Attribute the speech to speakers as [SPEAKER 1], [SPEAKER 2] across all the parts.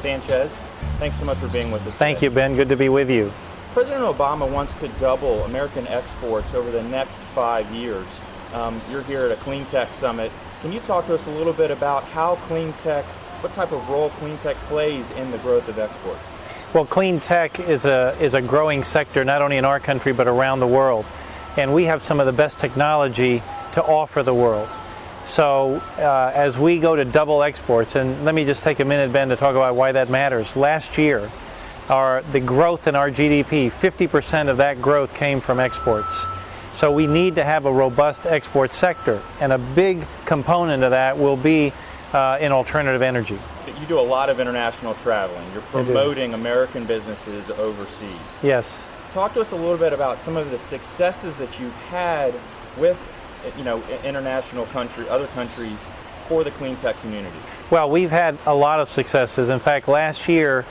[SPEAKER 1] Sanchez. Thanks so much for being with us
[SPEAKER 2] Thank
[SPEAKER 1] today.
[SPEAKER 2] you, Ben. Good to be with you.
[SPEAKER 1] President Obama wants to double American exports over the next 5 years. You're here at a clean tech summit. Can you talk to us a little bit about how clean tech, what type of role clean tech plays in the growth of exports?
[SPEAKER 2] Well, clean tech is a growing sector not only in our country but around the world. And we have some of the best technology to offer the world. So as we go to double exports, and let me just take a minute, Ben, to talk about why that matters. Last year, the growth in our GDP, 50% of that growth came from exports. So we need to have a robust export sector, and a big component of that will be in alternative energy.
[SPEAKER 1] You do a lot of international traveling. You're promoting American businesses overseas.
[SPEAKER 2] Yes.
[SPEAKER 1] Talk to us a little bit about some of the successes that you've had with, international other countries for the clean tech community.
[SPEAKER 2] Well, we've had a lot of successes. In fact, last year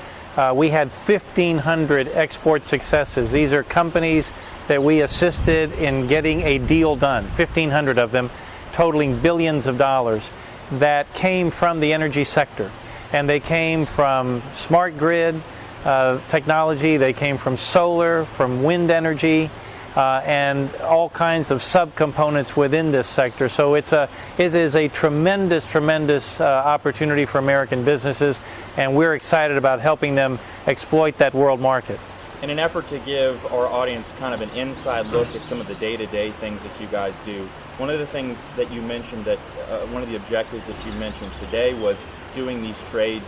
[SPEAKER 2] we had 1,500 export successes. These are companies that we assisted in getting a deal done, 1,500 of them, totaling billions of dollars, that came from the energy sector. And they came from smart grid technology, they came from solar, from wind energy, and all kinds of subcomponents within this sector. So it is a tremendous opportunity for American businesses, and we're excited about helping them exploit that world market.
[SPEAKER 1] In an effort to give our audience kind of an inside look at some of the day-to-day things that you guys do, one of the things that you mentioned, that one of the objectives that you mentioned today was doing these trade,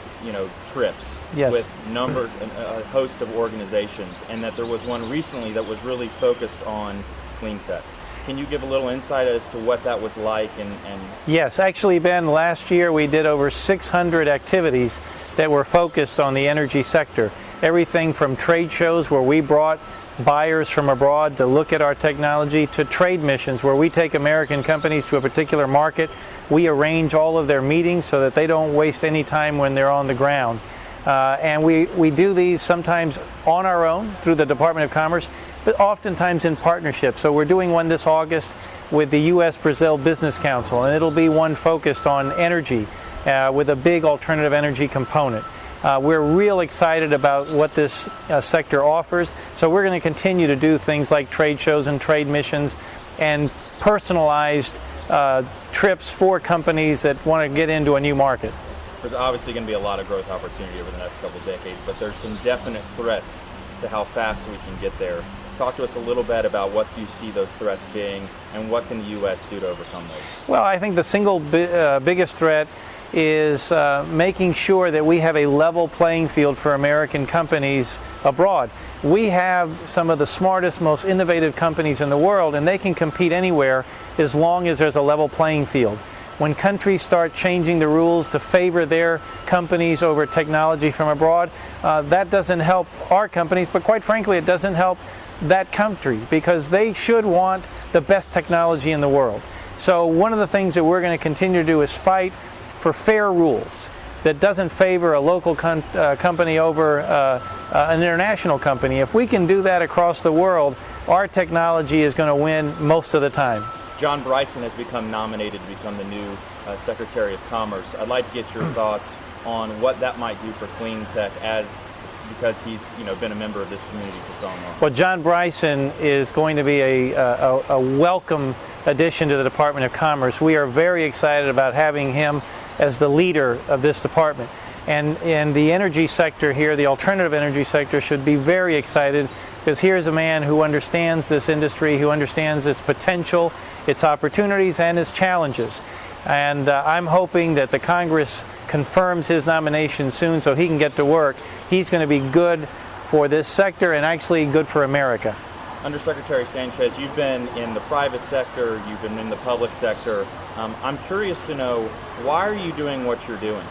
[SPEAKER 1] trips with a host of organizations, and that there was one recently that was really focused on clean tech. Can you give a little insight as to what that was like?
[SPEAKER 2] Yes, actually, Ben, last year we did over 600 activities that were focused on the energy sector. Everything from trade shows where we brought buyers from abroad to look at our technology, to trade missions where we take American companies to a particular market. We arrange all of their meetings so that they don't waste any time when they're on the ground. And we do these sometimes on our own through the Department of Commerce, but oftentimes in partnership. So we're doing one this August with the U.S.-Brazil Business Council, and it'll be one focused on energy with a big alternative energy component. We're real excited about what this sector offers, so we're going to continue to do things like trade shows and trade missions and personalized trips for companies that want to get into a new market.
[SPEAKER 1] There's obviously going to be a lot of growth opportunity over the next couple of decades, but there's some definite threats to how fast we can get there. Talk to us a little bit about what you see those threats being, and what can the U.S. do to overcome those? Well,
[SPEAKER 2] I think the single biggest threat is making sure that we have a level playing field for American companies abroad. We have some of the smartest, most innovative companies in the world, and they can compete anywhere as long as there's a level playing field. When countries start changing the rules to favor their companies over technology from abroad, that doesn't help our companies, but quite frankly, it doesn't help that country, because they should want the best technology in the world. So one of the things that we're going to continue to do is fight for fair rules that doesn't favor a local company over an international company. If we can do that across the world, our technology is going to win most of the time.
[SPEAKER 1] John Bryson has become nominated to become the new Secretary of Commerce. I'd like to get your thoughts on what that might do for clean tech, because he's been a member of this community for so long.
[SPEAKER 2] Well, John Bryson is going to be a welcome addition to the Department of Commerce. We are very excited about having him as the leader of this department. And in the energy sector here, the alternative energy sector, should be very excited, because here's a man who understands this industry, who understands its potential, its opportunities, and its challenges. And I'm hoping that the Congress confirms his nomination soon so he can get to work. He's going to be good for this sector, and actually good for America.
[SPEAKER 1] Undersecretary Sanchez, you've been in the private sector, you've been in the public sector. I'm curious to know, why are you doing what you're doing?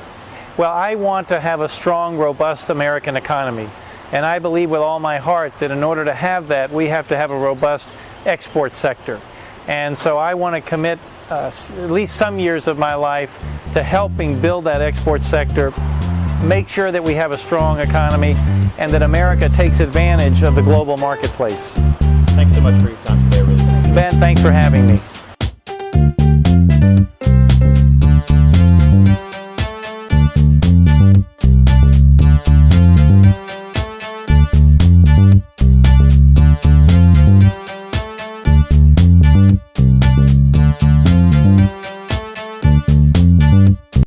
[SPEAKER 2] Well, I want to have a strong, robust American economy. And I believe with all my heart that in order to have that, we have to have a robust export sector. And so I want to commit at least some years of my life to helping build that export sector, make sure that we have a strong economy, and that America takes advantage of the global marketplace.
[SPEAKER 1] Thanks so much for your time today. I really appreciate it.
[SPEAKER 2] Ben, thanks for having me.